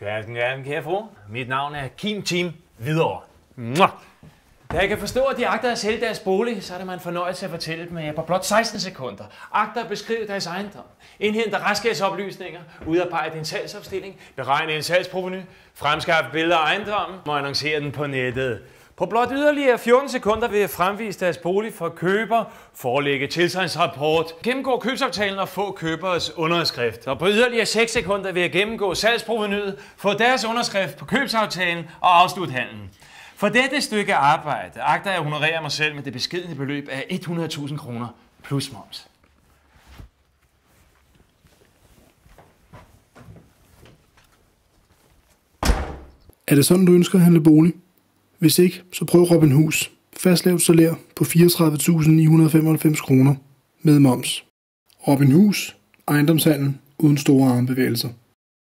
Gerne, kære fru. Mit navn er Kim Team Hvidovre. Da jeg kan forstå, at de agter at sælge deres bolig, så er det mig en fornøjelse at fortælle dem, at jeg på blot 16 sekunder agter at beskrive deres ejendom, indhente retsskabsoplysninger, udarbejde en salgsopstilling, beregne en salgsprovenu, fremskaffe billeder af ejendommen og annoncere den på nettet. På blot yderligere 14 sekunder vil jeg fremvise deres bolig for køber, forelægge tilsagnsrapport, gennemgå købsaftalen og få købers underskrift. Og på yderligere 6 sekunder vil jeg gennemgå salgsprovenuet, få deres underskrift på købsaftalen og afslutte handlen. For dette stykke arbejde agter jeg at honorere mig selv med det beskedne beløb af 100.000 kroner plus moms. Er det sådan, du ønsker at handle bolig? Hvis ikke, så prøv Robinhus. Fastlavet salær på 34.995 kroner med moms. Robinhus. Ejendomshandel uden store armbevægelser.